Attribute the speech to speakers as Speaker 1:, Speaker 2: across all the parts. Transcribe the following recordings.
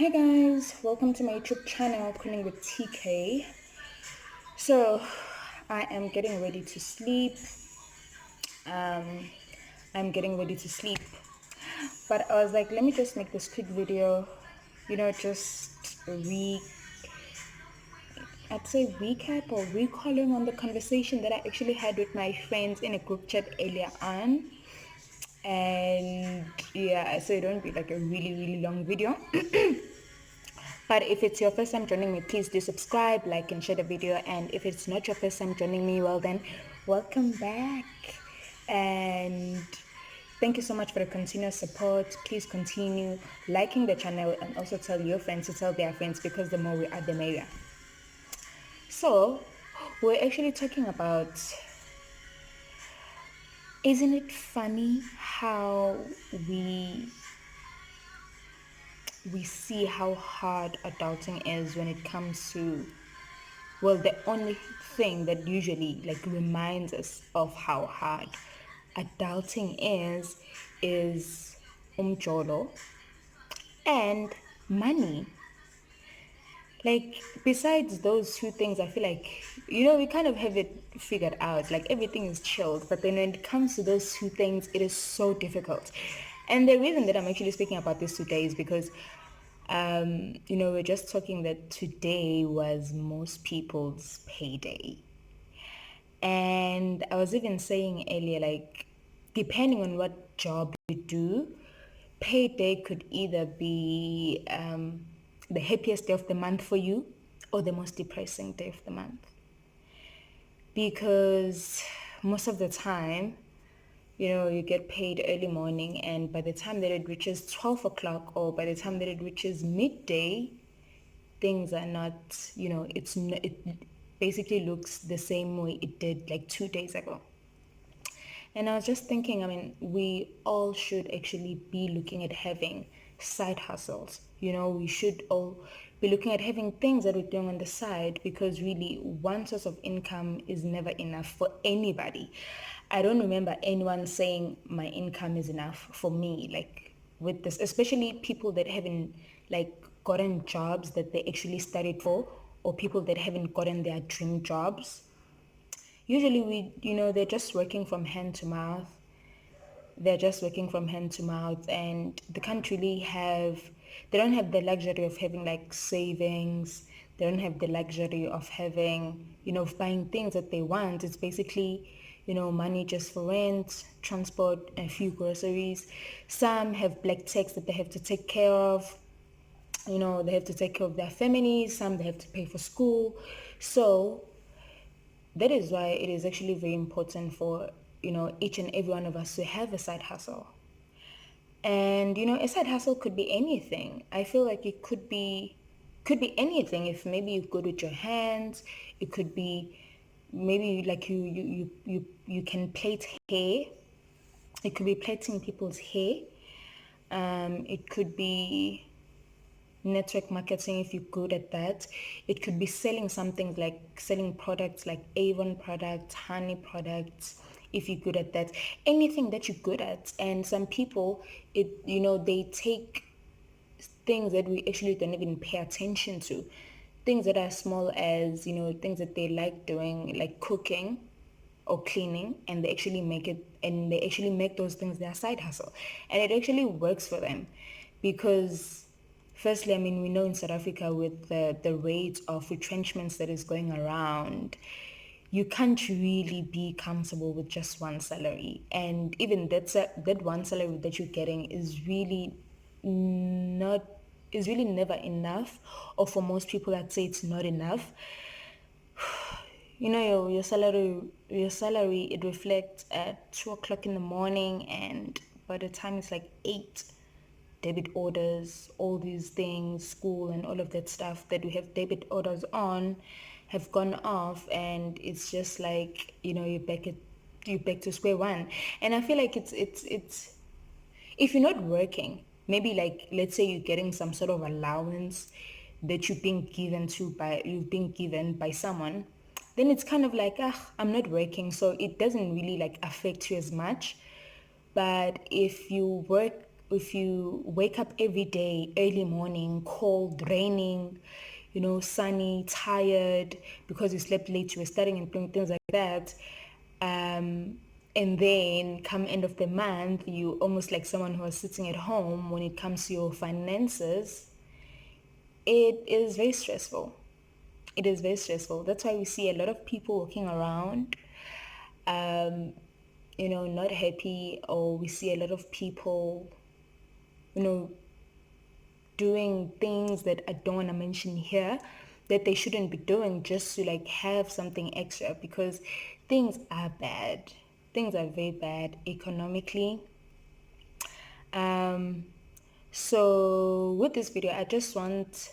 Speaker 1: Hey guys, welcome to my YouTube channel, Cooking with TK. So, I am getting ready to sleep. Um, I'm getting ready to sleep, but I was like, let me just make this quick video. Just I'd say recap or recalling on the conversation that I actually had with my friends in a group chat earlier on. And yeah, so it won't be like a really, really long video. But if it's your first time joining me, please do subscribe, like, and share the video. And if it's not your first time joining me, well then, welcome back. And thank you so much for the continuous support. Please continue liking the channel and also tell your friends to tell their friends, because the more we are, the merrier. So, we're actually talking about, isn't it funny how we we see how hard adulting is when it comes to, well, the only thing that usually like reminds us of how hard adulting is umjolo and money. Like, besides those two things, I feel like, we kind of have it figured out. Like, everything is chilled. But then when it comes to those two things, it is so difficult. And the reason that I'm actually speaking about this today is because, we're just talking that today was most people's payday. And I was even saying earlier, like, depending on what job you do, payday could either be the happiest day of the month for you or the most depressing day of the month. Because most of the time, you get paid early morning, and by the time that it reaches 12 o'clock or by the time that it reaches midday, things are not, it basically looks the same way it did like 2 days ago. And I was just thinking, I mean, we all should actually be looking at having side hustles. We should all be looking at having things that we're doing on the side, because really one source of income is never enough for anybody. I don't remember anyone saying my income is enough for me, like with this, especially people that haven't like gotten jobs that they actually studied for, or people that haven't gotten their dream jobs. Usually they're just working from hand to mouth. They're just working from hand to mouth, and they don't have the luxury of having like savings. They don't have the luxury of having, of buying things that they want. It's basically, money just for rent, transport, and a few groceries. Some have black tax that they have to take care of. They have to take care of their families. Some they have to pay for school. So that is why it is actually very important for, each and every one of us to have a side hustle. And a side hustle could be anything. I feel like it could be anything. If maybe you're good with your hands, it could be maybe like you can plait hair. It could be plaiting people's hair. It could be network marketing if you're good at that. It could be selling something, like selling products like Avon products, honey products, if you're good at that. Anything that you're good at. And some people, they take things that we actually don't even pay attention to, things that are small as, things that they like doing, like cooking or cleaning, and they actually make those things their side hustle, and it actually works for them. Because firstly, I mean, we know in South Africa, with the rate of retrenchments that is going around, you can't really be comfortable with just one salary. And even that one salary that you're getting not is really never enough, or for most people I'd say it's not enough. Your salary, it reflects at 2 o'clock in the morning, and by the time it's like 8, debit orders, all these things, school and all of that stuff that we have debit orders on, have gone off, and it's just like, you're back to square one. And I feel like it's if you're not working, maybe like, let's say you're getting some sort of allowance that you've been given by someone, then it's kind of like, I'm not working, so it doesn't really like affect you as much. But if you work if you wake up every day, early morning, cold, raining, sunny, tired because you slept late, you were studying and doing things like that, and then come end of the month, you almost like someone who is sitting at home when it comes to your finances, it is very stressful. It is very stressful. That's why we see a lot of people walking around, um, not happy, or we see a lot of people, you know, doing things that I don't want to mention here that they shouldn't be doing just to like have something extra, because things are bad. Things are very bad economically. Um, so with this video, I just want to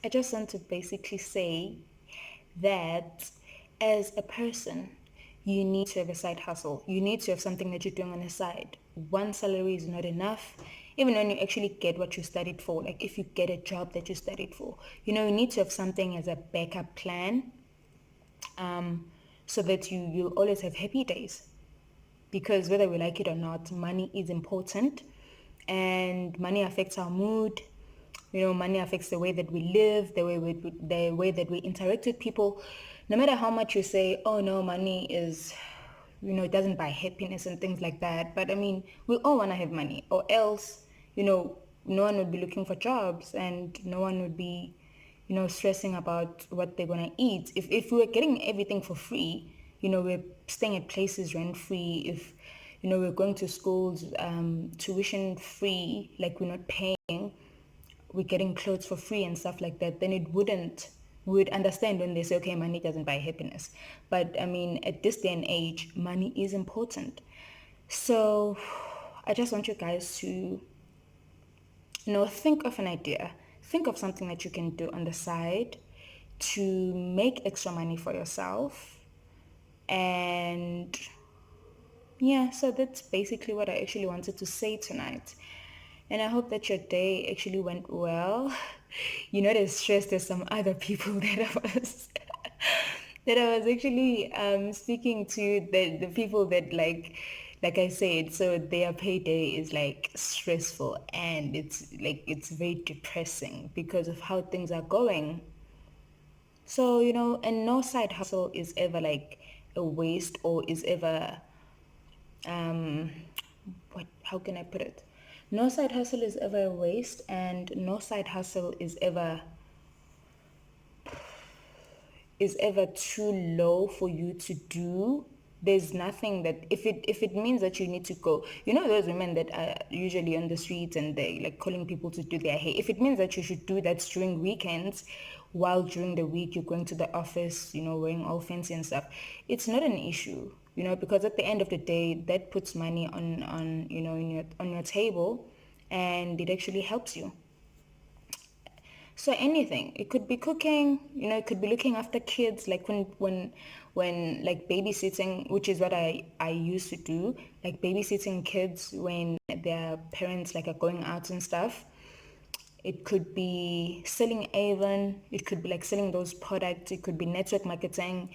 Speaker 1: I just want to basically say that as a person, you need to have a side hustle. You need to have something that you're doing on the side. One salary is not enough. Even when you actually get what you studied for, like if you get a job that you studied for, you need to have something as a backup plan, um, so that you'll always have happy days. Because whether we like it or not, money is important, and money affects our mood. Money affects the way that we live, the way that we interact with people. No matter how much you say, oh no, money is, it doesn't buy happiness and things like that. But I mean, we all want to have money, or else, no one would be looking for jobs, and no one would be, stressing about what they're gonna eat. If we were getting everything for free, we're staying at places rent free. If we're going to schools tuition free, like we're not paying, we're getting clothes for free and stuff like that, then it wouldn't we would understand when they say, okay, money doesn't buy happiness. But I mean, at this day and age, money is important. So I just want you guys to, think of an idea, think of something that you can do on the side to make extra money for yourself. And yeah, so that's basically what I actually wanted to say tonight. And I hope that your day actually went well. You're not as stressed as some other people that I was that I was actually speaking to, the people that like I said, so their payday is like stressful, and it's very depressing because of how things are going. So, and no side hustle is ever like a waste, or is ever um how can I put it? No side hustle is ever a waste, and no side hustle is ever too low for you to do. There's nothing that, if it means that you need to go, those women that are usually on the streets and they like calling people to do their hair, if it means that you should do that during weekends, while during the week you're going to the office, wearing all fancy and stuff, it's not an issue, because at the end of the day, that puts money on on your table, and it actually helps you. So anything, it could be cooking, it could be looking after kids, like when like babysitting, which is what I used to do, like babysitting kids when their parents like are going out and stuff. It could be selling Avon, it could be like selling those products, it could be network marketing.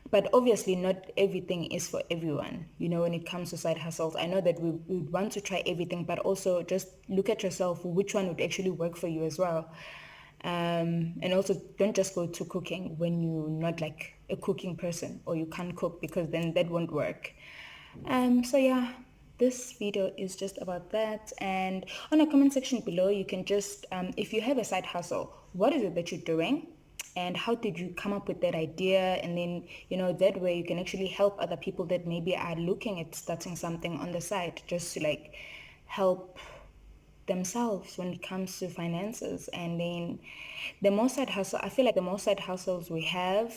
Speaker 1: But obviously not everything is for everyone, when it comes to side hustles. I know that we would want to try everything, but also just look at yourself, which one would actually work for you as well. And also don't just go to cooking when you're not like a cooking person, or you can't cook, because then that won't work. So yeah, this video is just about that. And on the comment section below, you can just, if you have a side hustle, what is it that you're doing? And how did you come up with that idea? And then, that way you can actually help other people that maybe are looking at starting something on the side, just to like help themselves when it comes to finances. And then the more side hustle, I feel like the more side hustles we have,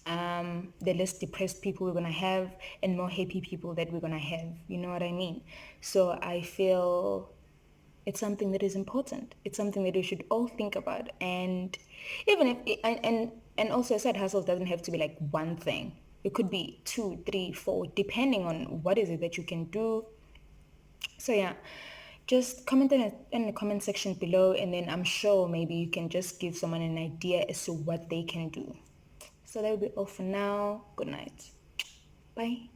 Speaker 1: the less depressed people we're gonna have, and more happy people that we're gonna have. You know what I mean? So I feel it's something that is important. It's something that we should all think about. And even if and also, a side hustle doesn't have to be like one thing. It could be two, three, four, depending on what is it that you can do. So yeah, just comment in the comment section below, and then I'm sure maybe you can just give someone an idea as to what they can do. So that will be all for now. Good night. Bye.